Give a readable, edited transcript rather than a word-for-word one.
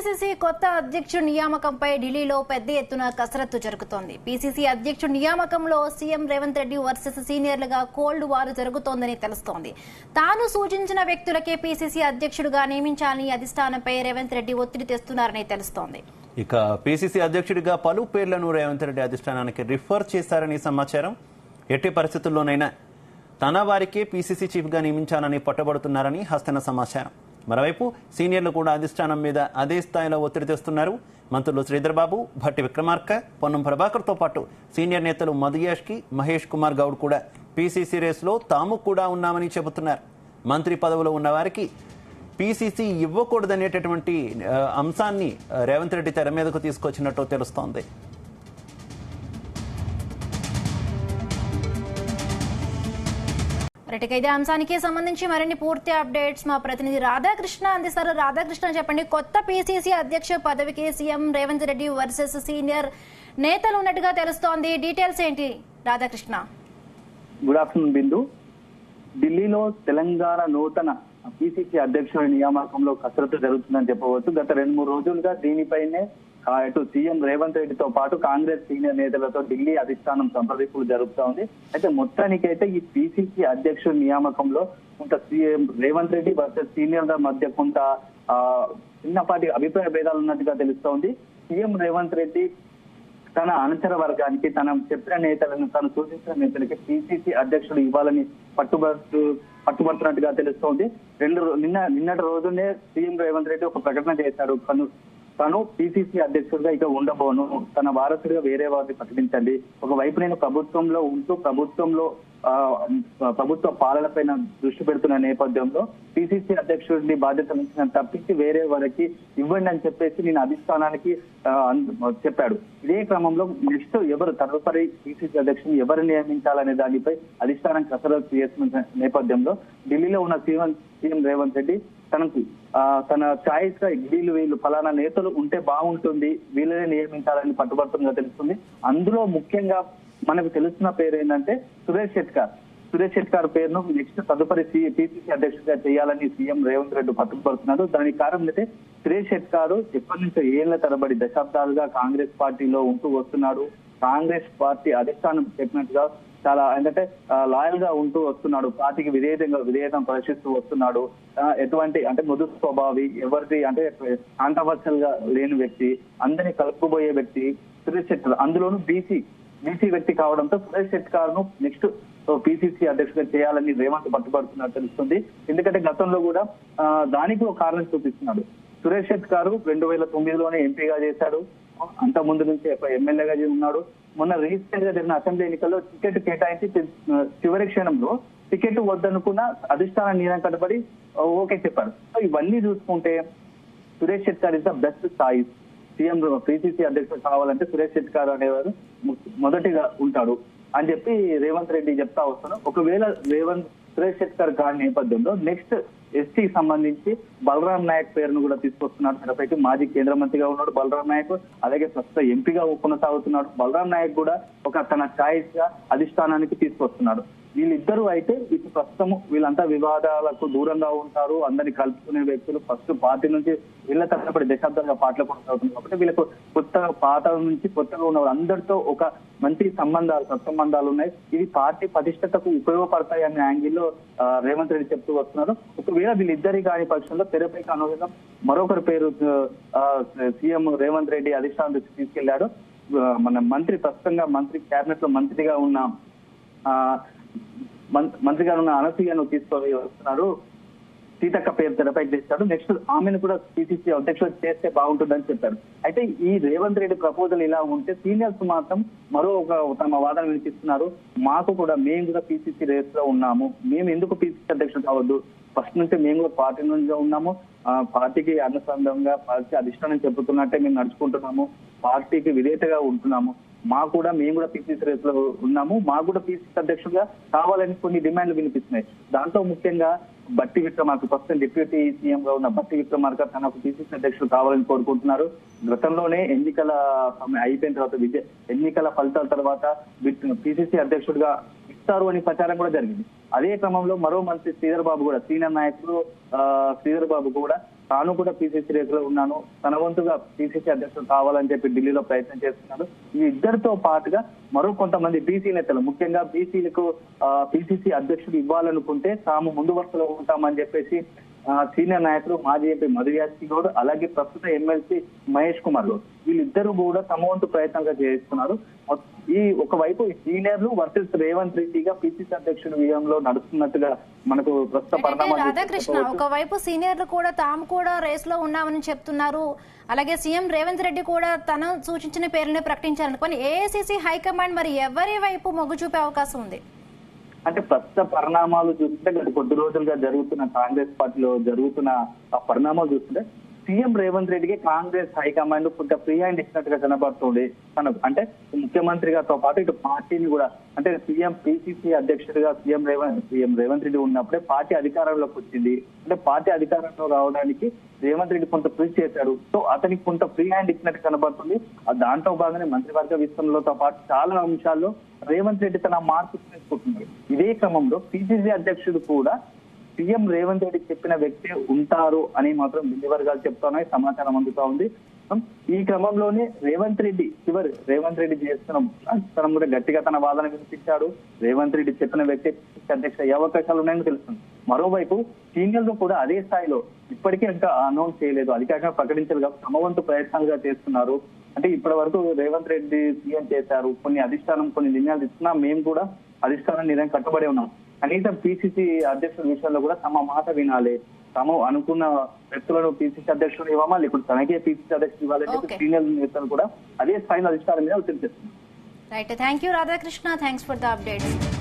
AICC కొత్త అధ్యక్షుడి నియామకంపై ఢిల్లీలో పెద్ద ఎత్తున కసరత్తు జరుగుతోంది. పీసీసీ అధ్యక్షుడి నియామకంలో సీఎం రేవంత్ రెడ్డి వర్సెస్ సీనియర్లుగా కోల్డ్ వార్ జరుగుతోందని తెలుస్తోంది. తాను సూచించిన వ్యక్తులకే పీసీసీ అధ్యక్షుడిగా నియమించాలని అధిష్టానంపై రేవంత్ రెడ్డి ఒత్తిడి తెస్తున్నారని తెలుస్తోంది. ఇక పీసీసీ అధ్యక్షుడిగా పలు పేర్లను రేవంత్ రెడ్డి అధిష్టానానికి రిఫర్ చేశారని సమాచారం. ఎట్టి పరిస్థితుల్లోనైనా తన వారికే పీసీసీ చీఫ్ గా నియమించాలని పట్టుబడుతున్నారని హస్తన సమాచారం. మరోవైపు సీనియర్లు కూడా అధిష్టానం మీద అదే స్థాయిలో ఒత్తిడి తెస్తున్నారు. మంత్రులు శ్రీధర్ బాబు, భట్టి విక్రమార్క, పొన్నం ప్రభాకర్తో పాటు సీనియర్ నేతలు మధుయాష్కి, మహేష్ కుమార్ గౌడ్ కూడా పీసీసీ రేసులో తాము కూడా ఉన్నామని చెబుతున్నారు. మంత్రి పదవులో ఉన్న వారికి పీసీసీ ఇవ్వకూడదనేటటువంటి అంశాన్ని రేవంత్ రెడ్డి తెర మీదకు తీసుకొచ్చినట్టు తెలుస్తోంది. ఇదే అంశానికి సంబంధించి మరిన్ని పూర్తి అప్డేట్స్ మా ప్రతినిధి రాధాకృష్ణ అందిస్తారు. రాధాకృష్ణ, చెప్పండి, కొత్త పీసీసీ అధ్యక్ష పదవికి CM Revanth Reddy versus senior నేతలు ఉన్నట్టుగా తెలుస్తోంది. డీటెయిల్స్ ఏంటి రాధాకృష్ణ? గుడ్ ఆఫ్టర్నూన్ బిందు. ఢిల్లీలో తెలంగాణ నూతన పీసీసీ అధ్యక్షుడి నియామకంలో కసరత్తు జరుగుతుందని చెప్పవచ్చు. గత 2-3 రోజులుగా దీనిపైనే ఇటు సీఎం రేవంత్ రెడ్డితో పాటు కాంగ్రెస్ సీనియర్ నేతలతో ఢిల్లీ అధిష్టానం సంప్రదింపులు జరుపుతా ఉంది. అయితే మొత్తానికైతే ఈ పీసీసీ అధ్యక్షుడి నియామకంలో కొంత సీఎం రేవంత్ రెడ్డి వర్సెస్ సీనియర్ల మధ్య కొంత చిన్నపాటి అభిప్రాయ భేదాలు ఉన్నట్టుగా తెలుస్తోంది. సీఎం రేవంత్ రెడ్డి తన అనుచర వర్గానికి, తన చెప్పిన నేతలను, తను సూచించిన నేతలకి పీసీసీ అధ్యక్షుడు ఇవ్వాలని పట్టుబడుతున్నట్టుగా తెలుస్తోంది. నిన్నటి రోజునే సీఎం రేవంత్ రెడ్డి ఒక ప్రకటన చేశాడు. తను పీసీసీ అధ్యక్షుడిగా ఇక ఉండబోను, తన వారసుడిగా వేరే వారిని ప్రకటించండి. ఒకవైపు నేను ప్రభుత్వంలో ఉంటూ ప్రభుత్వ పాలనపైన దృష్టి పెడుతున్న నేపథ్యంలో పీసీసీ అధ్యక్షుడిని బాధ్యత నుంచి తప్పించి వేరే వారికి ఇవ్వండి అని చెప్పేసి నేను అధిష్టానానికి చెప్పాడు. ఇదే క్రమంలో నెక్స్ట్ ఎవరు తదుపరి పీసీసీ అధ్యక్షుడిని ఎవరు నియమించాలనే దానిపై అధిష్టానం కసరత్తు చేస్తున్న నేపథ్యంలో ఢిల్లీలో ఉన్న సీఎం రేవంత్ రెడ్డి తన ఛాయిస్ గా వీళ్ళు ఫలానా నేతలు ఉంటే బాగుంటుంది, వీళ్ళనే నియమించాలని పట్టుబడుతుందిగా తెలుస్తుంది. అందులో ముఖ్యంగా మనకు తెలుస్తున్న పేరు ఏంటంటే సురేష్ షెట్కార్ పేరును నెక్స్ట్ తదుపరి పీసీసీ అధ్యక్షుడిగా చేయాలని సీఎం రేవంత్ రెడ్డి పట్టుబడుతున్నారు. దానికి కారణం అయితే సురేష్ షెట్కార్ ఎప్పటి నుంచో ఏళ్ల తరబడి దశాబ్దాలుగా కాంగ్రెస్ పార్టీలో ఉంటూ వస్తున్నాడు. కాంగ్రెస్ పార్టీ అధిష్టానం చెప్పినట్టుగా చాలా ఏంటంటే లాయల్ గా ఉంటూ వస్తున్నాడు. పార్టీకి విధేయతం ప్రదర్శిస్తూ వస్తున్నాడు. ఎటువంటి అంటే మృదు స్వభావి, ఎవరిది అంటే కాంట్రవర్షియల్ గా లేని వ్యక్తి, అందరినీ కలుపుకుపోయే వ్యక్తి సురేష్ షెట్కార్. అందులోనూ బీసీ వ్యక్తి కావడంతో సురేష్ షెట్కార్ ను నెక్స్ట్ పీసీసీ అధ్యక్షుడిగా చేయాలని రేవంత్ పట్టుబడుతున్నట్టు తెలుస్తుంది. ఎందుకంటే గతంలో కూడా దానికి ఒక కారణం చూపిస్తున్నాడు. సురేష్ షెట్కార్ 2009లోనే ఎంపీగా చేశాడు. అంత ముందు నుంచి ఎమ్మెల్యేగా ఉన్నాడు. మొన్న రీసెంట్ గా జరిగిన అసెంబ్లీ ఎన్నికల్లో టికెట్ కేటాయించి చివరి క్షణంలో టికెట్ వద్దనుకున్న అధిష్టాన నిర్ణయం కట్టుబడి ఓకే చెప్పారు. సో ఇవన్నీ చూసుకుంటే Suresh Shetkar is the best choice. CM PCC అధ్యక్షుడు కావాలంటే సురేష్ షెట్కార్ అనేవారు మొదటిగా ఉంటాడు అని చెప్పి రేవంత్ రెడ్డి చెప్తా వస్తున్నాడు. ఒకవేళ సురేష్ షెట్కార్ కాని నేపథ్యంలో నెక్స్ట్ ఎస్టీకి సంబంధించి బలరాం నాయక్ పేరును కూడా తీసుకొస్తున్నారు. తెరపైకి మాజీ కేంద్ర మంత్రిగా ఉన్నాడు బలరాం నాయక్, అలాగే ప్రస్తుత ఎంపీగా కొనసాగుతున్నాడు. బలరాం నాయక్ కూడా ఒక తన ఛాయిస్ గా అధిష్టానానికి తీసుకొస్తున్నాడు. వీళ్ళిద్దరూ అయితే ఇప్పుడు ప్రస్తుతం వీళ్ళంతా వివాదాలకు దూరంగా ఉంటారు. అందరినీ కలుపుకునే వ్యక్తులు. ఫస్ట్ పార్టీ నుంచి వీళ్ళ తరపడి దశాబ్దాలుగా పాటలు కొనసాగుతుంది కాబట్టి వీళ్ళకు పాత నుంచి కొత్తగా ఉన్న అందరితో ఒక మంచి సత్సంబంధాలు ఉన్నాయి. ఇవి పార్టీ పటిష్టతకు ఉపయోగపడతాయి అనే యాంగిల్లో రేవంత్ రెడ్డి చెప్తూ వస్తున్నారు. ఒకవేళ వీళ్ళిద్దరి కాని పక్షంలో తెరపైకి అనుగుణంగా మరొకరి పేరు సీఎం రేవంత్ రెడ్డి అధిష్టానం దృష్టి తీసుకెళ్లాడు. మన ప్రస్తుతంగా కేబినెట్ లో మంత్రిగా ఉన్న అనసూయను తీసుకొని వస్తున్నారు. సీతక్క పేరు తెరపైకి తెచ్చాడు. నెక్స్ట్ ఆమెను కూడా పీసీసీ అధ్యక్షుడు చేస్తే బాగుంటుందని చెప్పారు. అయితే ఈ రేవంత్ రెడ్డి ప్రపోజల్ ఇలా ఉంటే సీనియర్స్ మాత్రం తమ వాదన వినిపిస్తున్నారు. మేము కూడా పీసీసీ రేస్ లో ఉన్నాము, మేము ఎందుకు పీసీసీ అధ్యక్షుడు కావద్దు, ఫస్ట్ నుంచి మేము కూడా పార్టీ నుంచి ఉన్నాము, పార్టీకి అనుసంధానంగా పార్టీ అధిష్టానం చెబుతున్నట్టే మేము నడుచుకుంటున్నాము, పార్టీకి విధేయతగా ఉంటున్నాము, మేము కూడా పీసీసీ రేస్ లో ఉన్నాము, మాకు కూడా పీసీసీ అధ్యక్షుడిగా కావాలని కొన్ని డిమాండ్లు వినిపిస్తున్నాయి. దాంట్లో ముఖ్యంగా భట్టి విక్రమార్క, ప్రస్తుతం డిప్యూటీ సీఎం గా ఉన్న భట్టి విక్రమార్క తనకు పీసీసీ అధ్యక్షుడు కావాలని కోరుకుంటున్నారు. గతంలోనే ఎన్నికల అయిపోయిన తర్వాత ఎన్నికల ఫలితాల తర్వాత పీసీసీ అధ్యక్షుడిగా ఇస్తారు అని ప్రచారం కూడా జరిగింది. అదే క్రమంలో మరో మంత్రి శ్రీధర్ బాబు కూడా, సీనియర్ నాయకుడు శ్రీధర్ బాబు కూడా తాను కూడా పీసీసీ రేసులో ఉన్నాను, తన వంతుగా పీసీసీ అధ్యక్షుడు కావాలని చెప్పి ఢిల్లీలో ప్రయత్నం చేస్తున్నాడు. ఈ ఇద్దరితో పాటుగా మరో కొంతమంది బీసీ నేతలు, ముఖ్యంగా బీసీలకు పీసీసీ అధ్యక్షుడు ఇవ్వాలనుకుంటే తాము ముందు వరుసలో ఉంటామని చెప్పేసి సీనియర్ నాయకులు మాజీ ఎంపీ మధుయాస్కి గౌడ్, అలాగే ప్రస్తుత ఎమ్మెల్సీ మహేష్ కుమార్ గౌడ్, వీళ్ళిద్దరూ కూడా తమ వంతు ప్రయత్నంగా చేస్తున్నారు. ఈ ఒకవైపు సీనియర్లు వర్సెస్ రేవంత్ రెడ్డిగా పీసీసీ అధ్యక్షుడు వ్యూహంలో నడుస్తున్నట్టుగా మనకు ప్రస్తుత పరిణామాలు. రాధాకృష్ణ, ఒకవైపు సీనియర్లు కూడా తాము కూడా రేస్ లో ఉన్నామని చెప్తున్నారు. అలాగే సీఎం రేవంత్ రెడ్డి కూడా తను సూచించిన పేర్లనే ప్రకటించారనుకోని ఏఐసీసీ హైకమాండ్ మరి ఎవరి వైపు మొగ్గు చూపే అవకాశం ఉంది? అంటే ప్రస్తుత పరిణామాలు చూస్తుంటే గత కొద్ది రోజులుగా జరుగుతున్న కాంగ్రెస్ పార్టీలో జరుగుతున్న ఆ పరిణామాలు చూస్తుంటే సీఎం రేవంత్ రెడ్డికి కాంగ్రెస్ హైకమాండ్ కొంత ఫ్రీ హ్యాండ్ ఇచ్చినట్టుగా కనబడుతుంది. అంటే ముఖ్యమంత్రిగాతో పాటు ఇటు పార్టీని కూడా, అంటే సీఎం పీసీసీ అధ్యక్షుడిగా సీఎం రేవంత్ రెడ్డి ఉన్నప్పుడే పార్టీ అధికారంలోకి వచ్చింది. అంటే పార్టీ అధికారంలో రావడానికి రేవంత్ రెడ్డి కొంత కృషి చేశాడు. సో అతనికి కొంత ఫ్రీ హ్యాండ్ ఇచ్చినట్టు కనబడుతుంది. దాంట్లో భాగంగానే మంత్రివర్గ విస్తరణలతో పాటు చాలా అంశాల్లో రేవంత్ రెడ్డి తన మార్పు తీసుకుంటున్నాడు. ఇదే క్రమంలో పీసీసీ అధ్యక్షుడు కూడా సీఎం రేవంత్ రెడ్డి చెప్పిన వ్యక్తి ఉంటారు అని మాత్రం ఢిల్లీ వర్గాలు చెప్తున్నాయి, సమాచారం అందుతా ఉంది. ఈ క్రమంలోనే రేవంత్ రెడ్డి చేస్తున్న రాజస్థానం కూడా గట్టిగా తన వాదన వినిపించాడు. రేవంత్ రెడ్డి చెప్పిన వ్యక్తి అధ్యక్ష అయ్యే అవకాశాలు ఉన్నాయని తెలుస్తుంది. మరోవైపు సీనియర్లు కూడా అదే స్థాయిలో ఇప్పటికీ ఇంకా అనౌన్స్ చేయలేదు, అధికారికంగా ప్రకటించారు కాబట్టి తమ వంతు ప్రయత్నాలుగా చేస్తున్నారు. అంటే ఇప్పటి వరకు రేవంత్ రెడ్డి సీఎం చేశారు, కొన్ని నిర్ణయాలు ఇస్తున్నా మేము కూడా అధిష్టానం నిర్ణయం కట్టుబడి ఉన్నాం. కనీసం పీసీసీ అధ్యక్షుడి విషయంలో కూడా తమ మాట వినాలి, తాము అనుకున్న వ్యక్తులను పీసీసీ అధ్యక్షుడు ఇవ్వమా, లేకపోతే తనకే పీసీసీ అధ్యక్షుడు ఇవ్వాలని చెప్పి సీనియర్ నేతలు కూడా అదే స్థాయిలో అధిష్టానం మీద ఒత్తిడి చేస్తున్నారు. Right, thank you Radhakrishna, thanks for the updates.